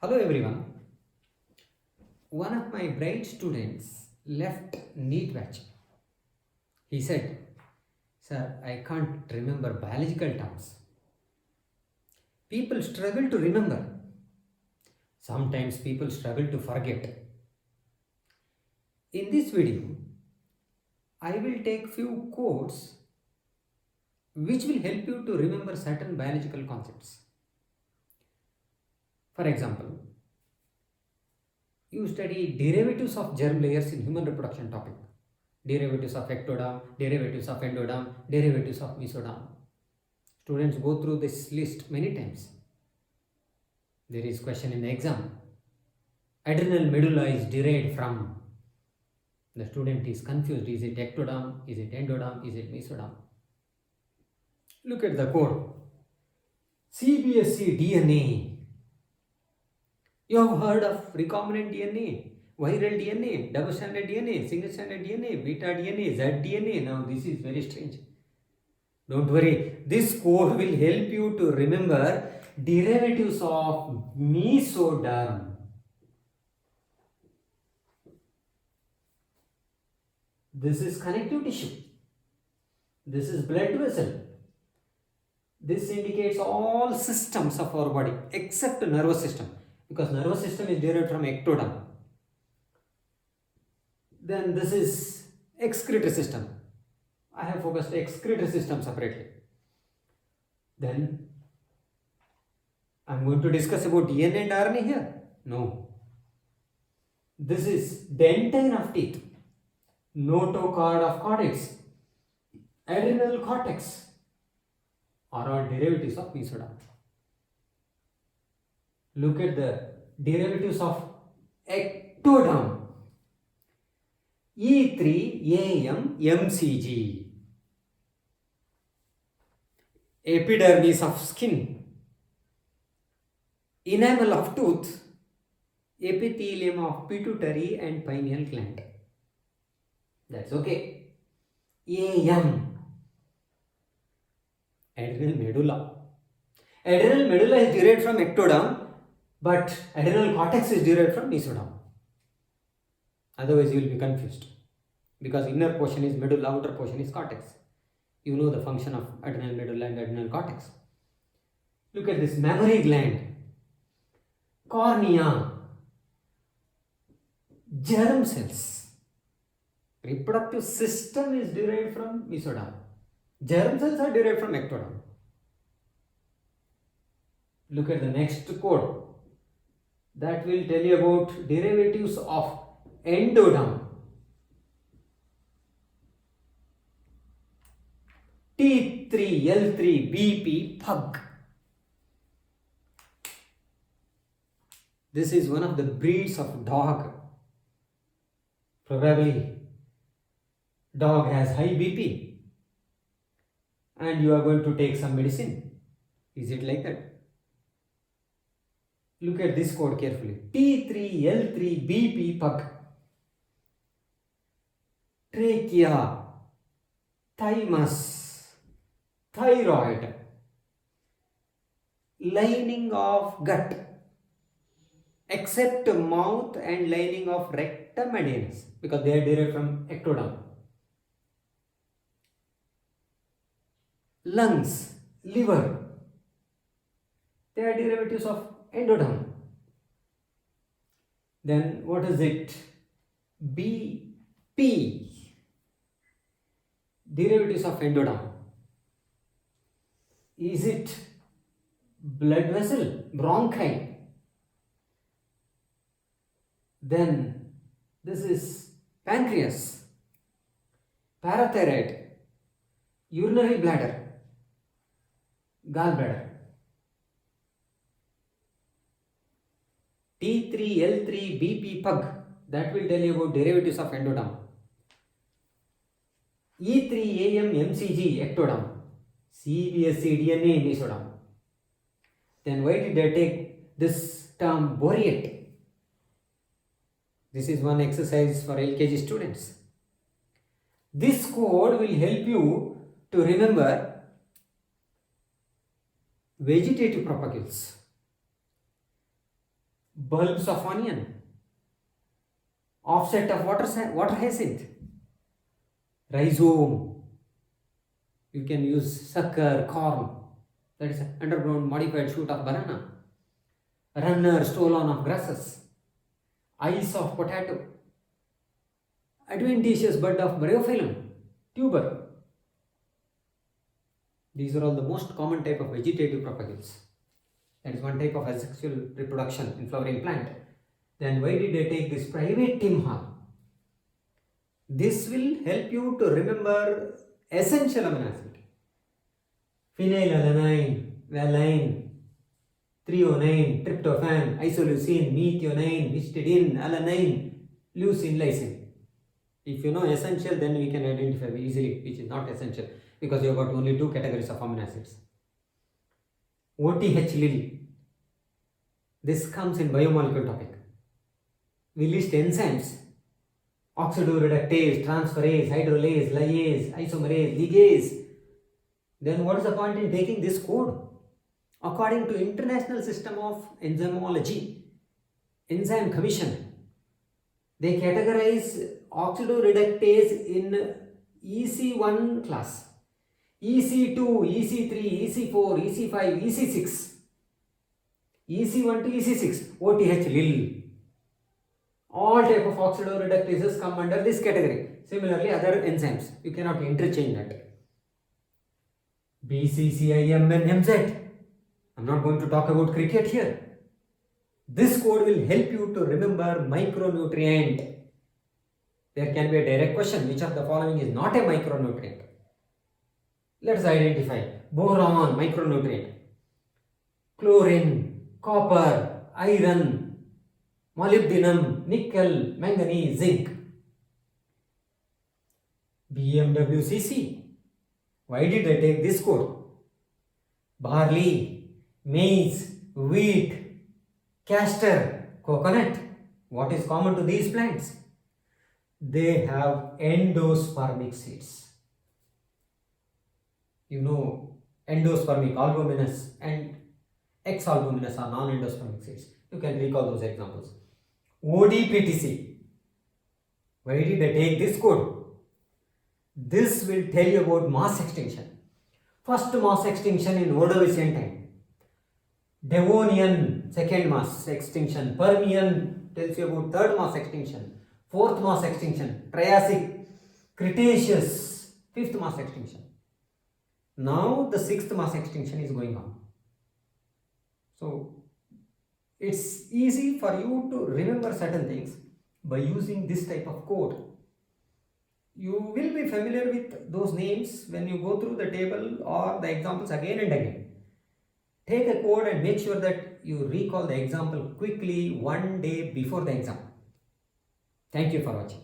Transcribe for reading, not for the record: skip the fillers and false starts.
Hello everyone. One of my bright students left neat batch. He said, "Sir, I can't remember biological terms." People struggle to remember. Sometimes people struggle to forget. In this video, I will take few quotes which will help you to remember certain biological concepts. For example, you study derivatives of germ layers in human reproduction topic. Derivatives of ectoderm, derivatives of endoderm, derivatives of mesoderm. Students go through this list many times. There is question in the exam. Adrenal medulla is derived from. The student is confused. Is it ectoderm? Is it endoderm? Is it mesoderm? Look at the code. CBSE DNA. You have heard of recombinant DNA, viral DNA, double stranded DNA, single stranded DNA, beta DNA, Z DNA. Now this is very strange. Don't worry, this code will help you to remember derivatives of mesoderm. This is connective tissue. This is blood vessel. This indicates all systems of our body except nervous system, because nervous system is derived from ectoderm. Then this is excretory system. I have focused excretory system separately. Then I am going to discuss about DNA and RNA here. No. This is dentine of teeth, notochord of cortex, adrenal cortex are all derivatives of mesoderm. Look at the derivatives of ectoderm. E3AM MCG. Epidermis of skin, enamel of tooth, epithelium of pituitary and pineal gland. That's okay. AM, adrenal medulla. Adrenal medulla is derived from ectoderm, but adrenal cortex is derived from mesoderm. Otherwise, you will be confused, because inner portion is medulla, outer portion is cortex. You know the function of adrenal medulla and adrenal cortex. Look at this mammary gland, cornea, germ cells. Reproductive system is derived from mesoderm. Germ cells are derived from ectoderm. Look at the next code. That will tell you about derivatives of endoderm. T3L3BP pug. This is one of the breeds of dog. Probably dog has high BP and you are going to take some medicine. Is it like that? Look at this code carefully. T3L3BP pug. Trachea, thymus, thyroid, lining of gut, except mouth and lining of rectum and anus, because they are derived from ectoderm. Lungs, liver, they are derivatives of endoderm. Then what is it? BP, derivatives of endoderm. Is it blood vessel, bronchi? Then this is pancreas, parathyroid, urinary bladder, gallbladder. T3L3BP pug, that will tell you about derivatives of endoderm. E3AM MCG ectoderm, CBSE DNA mesoderm. Then why did I take this term boreate? This is one exercise for LKG students. This code will help you to remember vegetative propagules. bulbs of onion, offset of water hyacinth, rhizome. You can use sucker, corn, that is underground modified shoot of banana, runner, stolon of grasses, eyes of potato, adventitious bud of bryophyllum, tuber. These are all the most common type of vegetative propagules. That is one type of asexual reproduction in flowering plant. Then why did I take this private Tim Hall? This will help you to remember essential amino acid. Phenylalanine, valine, threonine, tryptophan, isoleucine, methionine, histidine, alanine, leucine, lysine. If you know essential, then we can identify easily which is not essential, because you have got only two categories of amino acids. OTH lil. This comes in biomolecule topic. We list enzymes: oxidoreductase, transferase, hydrolase, lyase, isomerase, ligase. Then what is the point in taking this code? According to International System of Enzymology, Enzyme Commission, they categorize oxidoreductase in EC1 class, EC2, EC3, EC4, EC5, EC6, EC1 to EC6, OTH lil. All type of oxidoreductases come under this category. Similarly, other enzymes, you cannot interchange that. BCCIMNMZ. I'm not going to talk about cricket here. This code will help you to remember micronutrient. There can be a direct question: which of the following is not a micronutrient? Let's identify. Boron, micronutrient. Chlorine, copper, iron, molybdenum, nickel, manganese, zinc. BMWCC. Why did I take this code? Barley, maize, wheat, castor, coconut. What is common to these plants? They have endospermic seeds. You know, endospermic, albuminous and exalbuminous are non-endospermic seeds. You can recall those examples. ODPTC. Why did I take this code? This will tell you about mass extinction. First mass extinction in Ordovician time. Devonian, second mass extinction. Permian tells you about third mass extinction. Fourth mass extinction. Triassic, Cretaceous, fifth mass extinction. Now the sixth mass extinction is going on. So it's easy for you to remember certain things by using this type of code. You will be familiar with those names when you go through the table or the examples again and again. Take a code and make sure that you recall the example quickly one day before the exam. Thank you for watching.